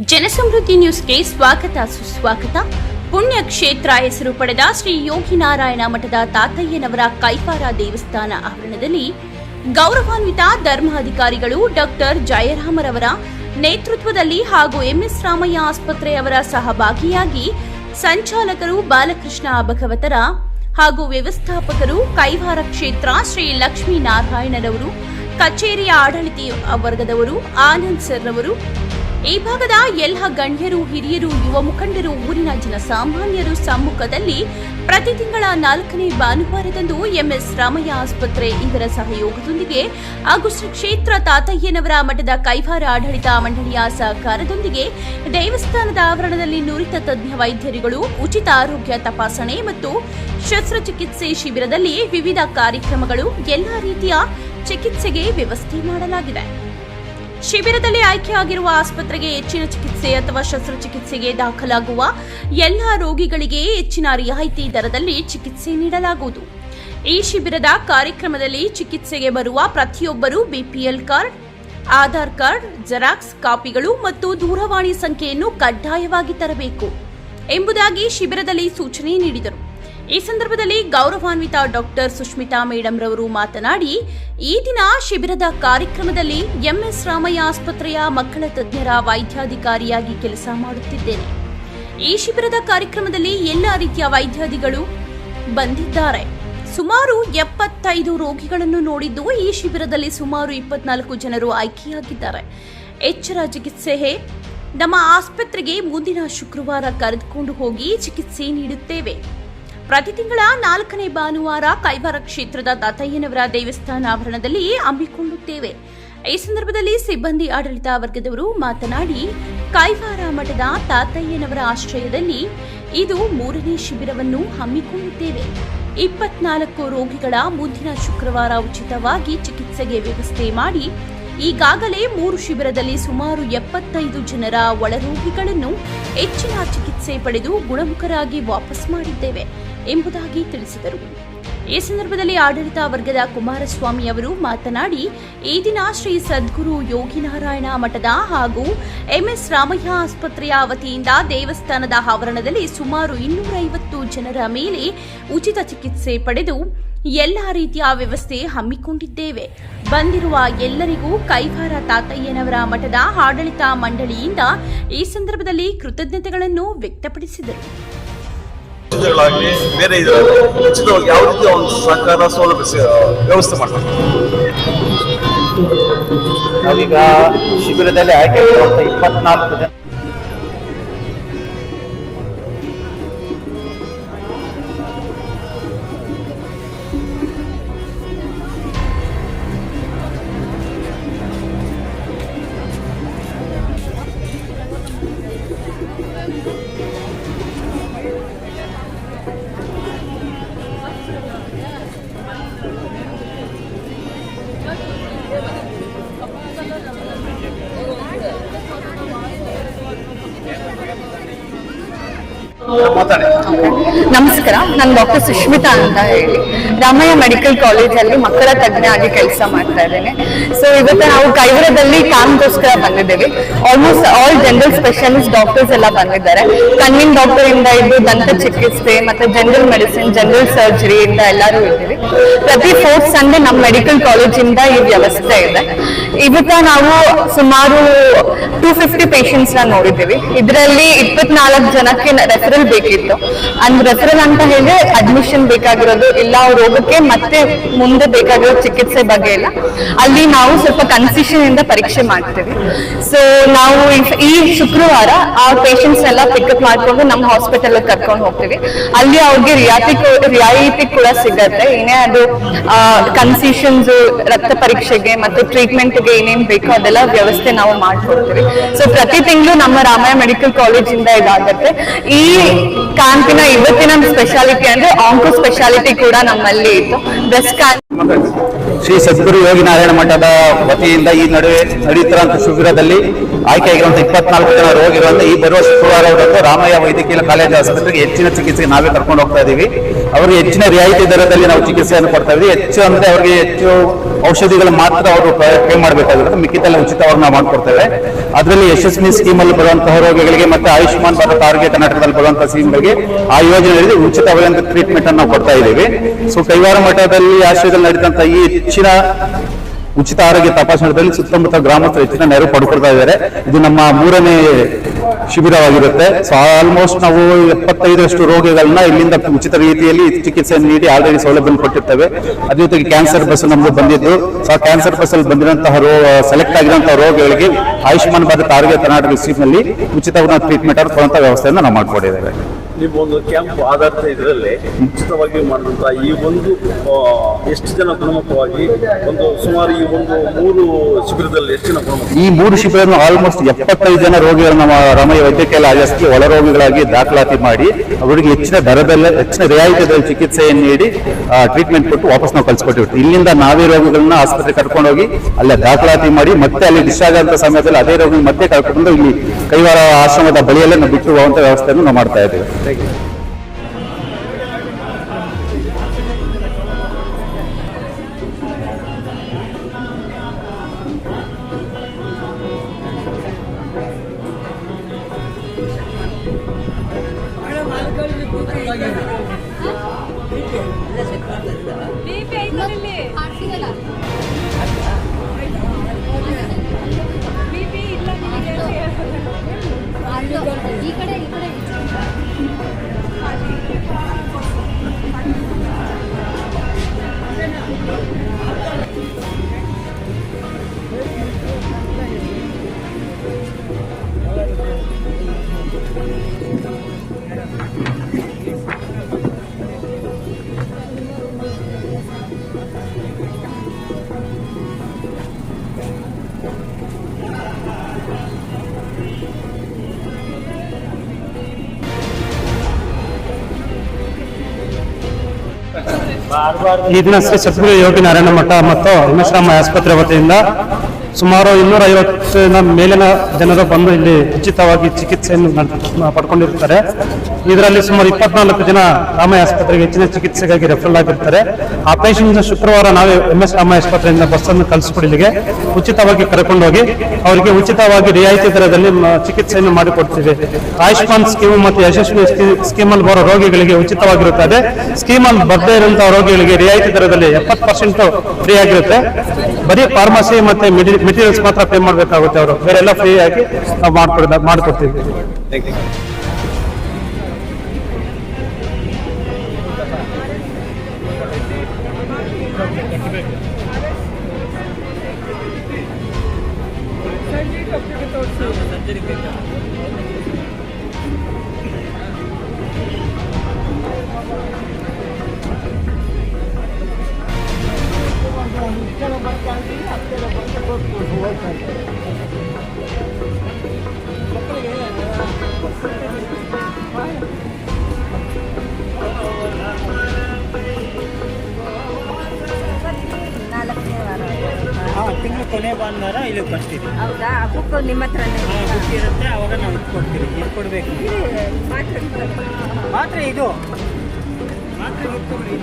ಜನಸಮೃದ್ಧಿ ನ್ಯೂಸ್ಗೆ ಸ್ವಾಗತ ಸುಸ್ವಾಗತ. ಪುಣ್ಯಕ್ಷೇತ್ರ ಹೆಸರು ಪಡೆದ ಶ್ರೀ ಯೋಗಿನಾರಾಯಣ ಮಠದ ತಾತಯ್ಯನವರ ಕೈವಾರ ದೇವಸ್ಥಾನ ಆವರಣದಲ್ಲಿ ಗೌರವಾನ್ವಿತ ಧರ್ಮಾಧಿಕಾರಿಗಳು ಡಾಕ್ಟರ್ ಜಯರಾಮರವರ ನೇತೃತ್ವದಲ್ಲಿ ಹಾಗೂ ಎಂಎಸ್ ರಾಮಯ್ಯ ಆಸ್ಪತ್ರೆಯವರ ಸಹಭಾಗಿಯಾಗಿ ಸಂಚಾಲಕರು ಬಾಲಕೃಷ್ಣ ಭಗವತರ ಹಾಗೂ ವ್ಯವಸ್ಥಾಪಕರು ಕೈವಾರ ಕ್ಷೇತ್ರ ಶ್ರೀ ಲಕ್ಷ್ಮೀನಾರಾಯಣರವರು, ಕಚೇರಿಯ ಆಡಳಿತ ವರ್ಗದವರು, ಆನಂದ್ ಸರ್ ರವರು, ಈ ಭಾಗದ ಎಲ್ಲ ಗಣ್ಯರು, ಹಿರಿಯರು, ಯುವ ಮುಖಂಡರು, ಊರಿನ ಜನಸಾಮಾನ್ಯರು ಸಮ್ಮುಖದಲ್ಲಿ ಪ್ರತಿ ತಿಂಗಳ 4ನೇ ಭಾನುವಾರದಂದು ಎಂಎಸ್ ರಾಮಯ್ಯ ಆಸ್ಪತ್ರೆ ಇವರ ಸಹಯೋಗದೊಂದಿಗೆ ಹಾಗೂ ಶ್ರೀ ಕ್ಷೇತ್ರ ತಾತಯ್ಯನವರ ಮಠದ ಕೈವಾರ ಆಡಳಿತ ಮಂಡಳಿಯ ಸಹಕಾರದೊಂದಿಗೆ ದೇವಸ್ಥಾನದ ಆವರಣದಲ್ಲಿ ನುರಿತ ತಜ್ಞ ವೈದ್ಯರುಗಳು ಉಚಿತ ಆರೋಗ್ಯ ತಪಾಸಣೆ ಮತ್ತು ಶಸ್ತ್ರಚಿಕಿತ್ಸೆ ಶಿಬಿರದಲ್ಲಿ ವಿವಿಧ ಕಾರ್ಯಕ್ರಮಗಳು, ಎಲ್ಲಾ ರೀತಿಯ ಚಿಕಿತ್ಸೆಗೆ ವ್ಯವಸ್ಥೆ ಮಾಡಲಾಗಿದೆ. ಶಿಬಿರದಲ್ಲಿ ಆಯ್ಕೆಯಾಗಿರುವ ಆಸ್ಪತ್ರೆಗೆ ಹೆಚ್ಚಿನ ಚಿಕಿತ್ಸೆ ಅಥವಾ ಶಸ್ತ್ರಚಿಕಿತ್ಸೆಗೆ ದಾಖಲಾಗುವ ಎಲ್ಲ ರೋಗಿಗಳಿಗೆ ಹೆಚ್ಚಿನ ರಿಯಾಯಿತಿ ದರದಲ್ಲಿ ಚಿಕಿತ್ಸೆ ನೀಡಲಾಗುವುದು. ಈ ಶಿಬಿರದ ಕಾರ್ಯಕ್ರಮದಲ್ಲಿ ಚಿಕಿತ್ಸೆಗೆ ಬರುವ ಪ್ರತಿಯೊಬ್ಬರೂ BPL card, Aadhaar card, xerox ಕಾಪಿಗಳು ಮತ್ತು ದೂರವಾಣಿ ಸಂಖ್ಯೆಯನ್ನು ಕಡ್ಡಾಯವಾಗಿ ತರಬೇಕು ಎಂಬುದಾಗಿ ಶಿಬಿರದಲ್ಲಿ ಸೂಚನೆ ನೀಡಿದರು. ಈ ಸಂದರ್ಭದಲ್ಲಿ ಗೌರವಾನ್ವಿತ ಡಾಕ್ಟರ್ ಸುಷ್ಮಿತಾ ಮೇಡಂ ರವರು ಮಾತನಾಡಿ, ಈ ದಿನ ಶಿಬಿರದ ಕಾರ್ಯಕ್ರಮದಲ್ಲಿ ಎಂಎಸ್ ರಾಮಯ್ಯ ಆಸ್ಪತ್ರೆಯ ಮಕ್ಕಳ ತಜ್ಞರ ವೈದ್ಯಾಧಿಕಾರಿಯಾಗಿ ಕೆಲಸ ಮಾಡುತ್ತಿದ್ದೇನೆ. ಈ ಶಿಬಿರದ ಕಾರ್ಯಕ್ರಮದಲ್ಲಿ ಎಲ್ಲ ರೀತಿಯ ವೈದ್ಯಾಧಿಗಳು ಬಂದಿದ್ದಾರೆ. ಸುಮಾರು 75 ರೋಗಿಗಳನ್ನು ನೋಡಿದ್ದು ಈ ಶಿಬಿರದಲ್ಲಿ ಸುಮಾರು 24 ಜನರು ಆಯ್ಕೆಯಾಗಿದ್ದಾರೆ. ಎಚ್ಚರ ಚಿಕಿತ್ಸೆ ನಮ್ಮ ಆಸ್ಪತ್ರೆಗೆ ಮುಂದಿನ ಶುಕ್ರವಾರ ಕರೆದುಕೊಂಡು ಹೋಗಿ ಚಿಕಿತ್ಸೆ ನೀಡುತ್ತೇವೆ. ಪ್ರತಿ ತಿಂಗಳ 4ನೇ ಭಾನುವಾರ ಕೈವಾರ ಕ್ಷೇತ್ರದ ತಾತಯ್ಯನವರ ದೇವಸ್ಥಾನ ಆವರಣದಲ್ಲಿ ಹಮ್ಮಿಕೊಳ್ಳುತ್ತೇವೆ. ಈ ಸಂದರ್ಭದಲ್ಲಿ ಸಿಬ್ಬಂದಿ ಆಡಳಿತ ವರ್ಗದವರು ಮಾತನಾಡಿ, ಕೈವಾರ ಮಠದ ತಾತಯ್ಯನವರ ಆಶ್ರಯದಲ್ಲಿ ಇದು 3ನೇ ಶಿಬಿರವನ್ನು ಹಮ್ಮಿಕೊಳ್ಳುತ್ತೇವೆ. 24 ರೋಗಿಗಳ ಮುಂದಿನ ಶುಕ್ರವಾರ ಉಚಿತವಾಗಿ ಚಿಕಿತ್ಸೆಗೆ ವ್ಯವಸ್ಥೆ ಮಾಡಿ ಈಗಾಗಲೇ 3 ಶಿಬಿರದಲ್ಲಿ ಸುಮಾರು 75 ಜನರ ಒಳರೋಗಿಗಳನ್ನು ಹೆಚ್ಚಿನ ಚಿಕಿತ್ಸೆ ಪಡೆದು ಗುಣಮುಖರಾಗಿ ವಾಪಸ್ ಮಾಡಿದ್ದೇವೆ ಎಂಬುದಾಗಿ ತಿಳಿಸಿದರು. ಈ ಸಂದರ್ಭದಲ್ಲಿ ಆಡಳಿತ ವರ್ಗದ ಕುಮಾರಸ್ವಾಮಿ ಅವರು ಮಾತನಾಡಿ, ಈ ದಿನ ಶ್ರೀ ಸದ್ಗುರು ಯೋಗಿನಾರಾಯಣ ಮಠದ ಹಾಗೂ ಎಂಎಸ್ ರಾಮಯ್ಯ ಆಸ್ಪತ್ರೆಯ ವತಿಯಿಂದ ದೇವಸ್ಥಾನದ ಆವರಣದಲ್ಲಿ ಸುಮಾರು 250 ಜನರ ಮೇಲೆ ಉಚಿತ ಚಿಕಿತ್ಸೆ ಪಡೆದು ಎಲ್ಲ ರೀತಿಯ ವ್ಯವಸ್ಥೆ ಹಮ್ಮಿಕೊಂಡಿದ್ದೇವೆ. ಬಂದಿರುವ ಎಲ್ಲರಿಗೂ ಕೈವಾರ ತಾತಯ್ಯನವರ ಮಠದ ಆಡಳಿತ ಮಂಡಳಿಯಿಂದ ಈ ಸಂದರ್ಭದಲ್ಲಿ ಕೃತಜ್ಞತೆಗಳನ್ನು ವ್ಯಕ್ತಪಡಿಸಿದರು. ಬೇರೆ ಉಚಿತವಾಗಿ ಯಾವ ರೀತಿಯ ಒಂದು ಸಹಕಾರ ಸೌಲಭ್ಯ ವ್ಯವಸ್ಥೆ ಮಾಡ್ತಾರೆ. ನಾವೀಗ ಶಿಬಿರದಲ್ಲಿ ಆಯ್ಕೆ 24 ಜನ ನಮಸ್ಕಾರ, ನಾನು ಡಾಕ್ಟರ್ ಸುಷ್ಮಿತಾ ಅಂತ ಹೇಳಿ ರಾಮಯ್ಯ ಮೆಡಿಕಲ್ ಕಾಲೇಜಲ್ಲಿ ಮಕ್ಕಳ ತಜ್ಞ ಆಗಿ ಕೆಲಸ ಮಾಡ್ತಾ ಇದ್ದೇನೆ. ಸೊ ಇವತ್ತು ನಾವು ಕೈವಾರದಲ್ಲಿ ಕ್ಯಾಂಪ್ಗೋಸ್ಕರ ಬಂದಿದ್ದೇವೆ. Almost all general specialist doctors ಎಲ್ಲ ಬಂದಿದ್ದಾರೆ. ಕಣ್ಣಿನ ಡಾಕ್ಟರ್ ಇಂದ ಇದ್ದು ದಂತ ಚಿಕಿತ್ಸೆ ಮತ್ತೆ ಜನರಲ್ ಮೆಡಿಸಿನ್, ಜನರಲ್ ಸರ್ಜರಿ ಇಂದ ಎಲ್ಲರೂ ಇದ್ದೀವಿ. ಪ್ರತಿ 4th ಸಂಡೇ ನಮ್ಮ ಮೆಡಿಕಲ್ ಕಾಲೇಜಿಂದ ಈ ವ್ಯವಸ್ಥೆ ಇದೆ. ಇವತ್ತು ನಾವು ಸುಮಾರು 250 ಪೇಷಂಟ್ಸ್ ನ ನೋಡಿದ್ದೀವಿ. ಇದರಲ್ಲಿ 24 ಜನಕ್ಕೆ ರೆಫರಲ್ ಬೇಕಿತ್ತು. ಅಂಡ್ ರೆಫರಲ್ ಅಂತ ಹೇಳಿದ್ರೆ ಅಡ್ಮಿಷನ್ ಬೇಕಾಗಿರೋದು ಇಲ್ಲ, ರೋಗಕ್ಕೆ ಮತ್ತೆ ಮುಂದೆ ಬೇಕಾಗಿರೋ ಚಿಕಿತ್ಸೆ ಬಗ್ಗೆ ಇಲ್ಲ. ಅಲ್ಲಿ ನಾವು ಸ್ವಲ್ಪ ಕನ್ಸೆಷನ್ ಇಂದ ಪರೀಕ್ಷೆ ಮಾಡ್ತೀವಿ. ಸೊ ನಾವು ಈ ಶುಕ್ರವಾರ ಆ ಪೇಷಂಟ್ಸ್ ಎಲ್ಲ ಪಿಕಪ್ ಮಾಡ್ಕೊಂಡು ನಮ್ಮ ಹಾಸ್ಪಿಟಲ್ ಕರ್ಕೊಂಡು ಹೋಗ್ತೀವಿ. ಅಲ್ಲಿ ಅವ್ರಿಗೆ ರಿಯಾಯಿತಿ ಕೂಡ ಸಿಗತ್ತೆ. ಏನೇ ಅದು ಕನ್ಸೆಷನ್ಸ್, ರಕ್ತ ಪರೀಕ್ಷೆಗೆ ಮತ್ತೆ ಟ್ರೀಟ್ಮೆಂಟ್ಗೆ ಏನೇನ್ ಬೇಕೋ ಅದೆಲ್ಲ ವ್ಯವಸ್ಥೆ ನಾವು ಮಾಡ್ಕೊಡ್ತೀವಿ. ಸೊ ಪ್ರತಿ ತಿಂಗಳು ನಮ್ಮ ರಾಮಯ್ಯ ಮೆಡಿಕಲ್ ಕಾಲೇಜ್ ಇಂದ ಇದಾಗತ್ತೆ. ಈ ಕ್ಯಾಂಪಿನ ಇವತ್ತಿನ ಸ್ಪೆಷಾಲಿಟಿ ಅಂದ್ರೆ ಆಂಕೋ ಸ್ಪೆಷಾಲಿಟಿ ಕೂಡ ನಮ್ಮಲ್ಲಿ ಇತ್ತು. ಬ್ರೆಸ್ಟ್ ಕ್ಯಾನ್ಸರ್ ಶ್ರೀ ಸದ್ಗುರು ಯೋಗಿನಾರಾಯಣ ಮಠದ ವತಿಯಿಂದ ಈ ನಡುವೆ ನಡೆಯುತ್ತಿರುವಂತಹ ಶಿಬಿರದಲ್ಲಿ ಆಯ್ಕೆಯಾಗಿರುವಂತಹ 24 ಜನ ರೋಗಿಗಳನ್ನು ಈ ಬರುವ ಶುಕ್ರವಾರದಂದು ರಾಮಯ್ಯ ವೈದ್ಯಕೀಯ ಕಾಲೇಜು ಆಸ್ಪತ್ರೆಗೆ ಹೆಚ್ಚಿನ ಚಿಕಿತ್ಸೆಗೆ ನಾವೇ ಕರ್ಕೊಂಡು ಹೋಗ್ತಾ ಇದೀವಿ. ಅವರಿಗೆ ಹೆಚ್ಚಿನ ರಿಯಾಯಿತಿ ದರದಲ್ಲಿ ನಾವು ಚಿಕಿತ್ಸೆಯನ್ನು ಕೊಡ್ತಾ ಇದ್ದೀವಿ. ಹೆಚ್ಚು ಅಂದ್ರೆ ಅವರಿಗೆ ಹೆಚ್ಚು ಔಷಧಿಗಳು ಮಾತ್ರ ಅವರು ಪೇ ಮಾಡಬೇಕಾಗಿರುತ್ತೆ, ಮಿಕ್ಕಿದೆಲ್ಲ ಉಚಿತವಾಗಿ ನಾವು ಮಾಡ್ಕೊಡ್ತೇವೆ. ಅದರಲ್ಲಿ ಯಶಸ್ವಿ ಸ್ಕೀಮ್ ಅಲ್ಲಿ ಬರುವಂತಹ ರೋಗಿಗಳಿಗೆ ಮತ್ತೆ ಆಯುಷ್ಮಾನ್ ಭಾರತ್ ಆರೋಗ್ಯ ಕರ್ನಾಟಕದಲ್ಲಿ ಬರುವಂತಹ ಸ್ಕೀಮ್ಗಳಿಗೆ ಆ ಯೋಜನೆಯಲ್ಲಿ ಉಚಿತವಾದಂತಹ ಟ್ರೀಟ್ಮೆಂಟ್ ಅನ್ನು ನಾವು ಕೊಡ್ತಾ ಇದ್ದೀವಿ. ಸೊ ಕೈವಾರ ಮಠದಲ್ಲಿ ಆಶ್ರಯದಲ್ಲಿ ನಡೆದಂತಹ ಈ ಹೆಚ್ಚಿನ ಉಚಿತ ಆರೋಗ್ಯ ತಪಾಸಣೆಯಲ್ಲಿ ಸುತ್ತಮುತ್ತ ಗ್ರಾಮಸ್ಥರು ಹೆಚ್ಚಿನ ನೆರವು ಪಡ್ಕೊಳ್ತಾ ಇದ್ದಾರೆ. ಇದು ನಮ್ಮ 3ನೇ ಶಿಬಿರವಾಗಿರುತ್ತೆ. ಸೊ ಆಲ್ಮೋಸ್ಟ್ ನಾವು 75ರಷ್ಟು ರೋಗಿಗಳನ್ನ ಇಲ್ಲಿಂದ ಉಚಿತ ರೀತಿಯಲ್ಲಿ ಚಿಕಿತ್ಸೆಯನ್ನು ನೀಡಿ ಆಲ್ರೆಡಿ ಸೌಲಭ್ಯ ಕೊಟ್ಟಿರ್ತೇವೆ. ಅದೇ ಜೊತೆಗೆ ಕ್ಯಾನ್ಸರ್ ಬಸ್ ನಮ್ದು ಬಂದಿದ್ದು, ಸೊ ಆ ಕ್ಯಾನ್ಸರ್ ಬಸ್ ಅಲ್ಲಿ ಬಂದಿರುವಂತಹ ಸೆಲೆಕ್ಟ್ ಆಗಿರುವಂತಹ ರೋಗಿಗಳಿಗೆ ಆಯುಷ್ಮಾನ್ ಭಾರತ್ ಆರೋಗ್ಯ ಕರ್ನಾಟಕ ಸ್ಕೀಮ್ನಲ್ಲಿ ಉಚಿತವಾದ ಟ್ರೀಟ್ಮೆಂಟ್ ಅನ್ನು ಕೊಡುವಂತಹ ವ್ಯವಸ್ಥೆಯನ್ನು ನಾವು ಮಾಡಿಕೊಂಡಿದ್ದೇವೆ. ನೀವು ಒಂದು ಕ್ಯಾಂಪ್ ಆಧಾರಿತ ಇದರಲ್ಲಿ ಉಚಿತವಾಗಿ ಮಾಡಿದಂತ ಈ ಒಂದು ಎಷ್ಟು ಜನ ಗುಣಮುಖವಾಗಿ ಒಂದು ಸುಮಾರು ಈ ಒಂದು 3 ಶಿಬಿರದಲ್ಲಿ ಎಷ್ಟು ಜನ ಗುಣಮುಖ? ಈ 3 ಶಿಬಿರವನ್ನು ಆಲ್ಮೋಸ್ಟ್ 75 ಜನ ರೋಗಿಗಳನ್ನ ರಾಮಯ್ಯ ವೈದ್ಯಕೀಯ ಆಸ್ಪತ್ರೆ ಒಳ ರೋಗಿಗಳಾಗಿ ದಾಖಲಾತಿ ಮಾಡಿ ಅವರಿಗೆ ಹೆಚ್ಚಿನ ದರದಲ್ಲಿ ಹೆಚ್ಚಿನ ರಿಯಾಯಿತಿ ಚಿಕಿತ್ಸೆಯನ್ನು ನೀಡಿ ಟ್ರೀಟ್ಮೆಂಟ್ ಕೊಟ್ಟು ವಾಪಸ್ ನಾವು ಕಳಿಸ್ಕೊಟ್ಟಿರ್ತೀವಿ. ಇಲ್ಲಿಂದ ನಾವೇ ರೋಗಿಗಳನ್ನ ಆಸ್ಪತ್ರೆ ಕರ್ಕೊಂಡೋಗಿ ಅಲ್ಲೇ ದಾಖಲಾತಿ ಮಾಡಿ ಮತ್ತೆ ಅಲ್ಲಿ ಡಿಸ್ಚಾರ್ಜ್ ಆದಂತ ಸಮಯದಲ್ಲಿ ಅದೇ ರೋಗಿ ಮತ್ತೆ ಕರ್ಕೊಂಡು ಇಲ್ಲಿ ಕೈವಾರ ಆಶ್ರಮದ ಬಳಿಯಲ್ಲೇ ನಾವು ಬಿಟ್ಟು ಹೋಗುವಂತ ವ್ಯವಸ್ಥೆಯನ್ನು ನಾವು ಮಾಡ್ತಾ ಇದ್ದೇವೆ. ಈ ದಿನ ಶ್ರೀ ಸದ್ಗುರು ಯೋಗಿ ನಾರಾಯಣ ಮಠ ಮತ್ತು ರಾಮಯ್ಯ ಆಸ್ಪತ್ರೆ ವತಿಯಿಂದ ಸುಮಾರು 250 ಮೇಲಿನ ಜನರು ಬಂದು ಇಲ್ಲಿ ಉಚಿತವಾಗಿ ಚಿಕಿತ್ಸೆಯನ್ನು ಪಡ್ಕೊಂಡಿರ್ತಾರೆ. ಇದರಲ್ಲಿ ಸುಮಾರು 24 ಜನ ರಾಮಯ್ಯ ಆಸ್ಪತ್ರೆಗೆ ಹೆಚ್ಚಿನ ಚಿಕಿತ್ಸೆಗಾಗಿ ರೆಫರಲ್ ಆಗಿರ್ತಾರೆ. ಆ ಪೇಷಂಟ್ ಶುಕ್ರವಾರ ನಾವೇ ರಾಮಯ್ಯ ಆಸ್ಪತ್ರೆಯಿಂದ ಬಸ್ಸನ್ನು ಕಳಿಸ್ಕೊಡಿಲಿಗೆ ಉಚಿತವಾಗಿ ಕರ್ಕೊಂಡೋಗಿ ಅವರಿಗೆ ಉಚಿತವಾಗಿ ರಿಯಾಯಿತಿ ದರದಲ್ಲಿ ಚಿಕಿತ್ಸೆಯನ್ನು ಮಾಡಿಕೊಡ್ತೀವಿ. ಆಯುಷ್ಮಾನ್ ಸ್ಕೀಮ್ ಮತ್ತು ಯಶಸ್ವಿ ಸ್ಕೀಮಲ್ಲಿ ಬರೋ ರೋಗಿಗಳಿಗೆ ಉಚಿತವಾಗಿರುತ್ತದೆ. ಸ್ಕೀಮಲ್ಲಿ ಬರದೇ ಇರುವಂತಹ ರೋಗಿಗಳಿಗೆ ರಿಯಾಯಿತಿ ದರದಲ್ಲಿ 70% ಫ್ರೀ ಆಗಿರುತ್ತೆ. ಬರೀ ಫಾರ್ಮಸಿ ಮತ್ತೆ ಮೆಟೀರಿಯಲ್ಸ್ ಮಾತ್ರ ಪೇ ಮಾಡಬೇಕಾಗುತ್ತೆ. ಅವರು ಬೇರೆಲ್ಲ ಫ್ರೀ ಆಗಿ ನಾವು ಮಾಡಿಕೊಡ್ತೀವಿ. ತಿಂಗಳು ಕೊನೆ ಭಾನುವಾರ ಇಲ್ಲಿ ಬರ್ತೀವಿ. ಹೌದಾ? ಬುಕ್ ನಿಮ್ಮ ಹತ್ರನೇ ಬುಕ್ ಇರುತ್ತೆ, ಅವಾಗ ನಾವು ಇದು ಕೊಡ್ತೀವಿ. ಇದು ಕೊಡಬೇಕು ಮಾತ್ರ ಇದು ಮಾತ್ರ ಇಟ್ಕೊಬಿಡಿ.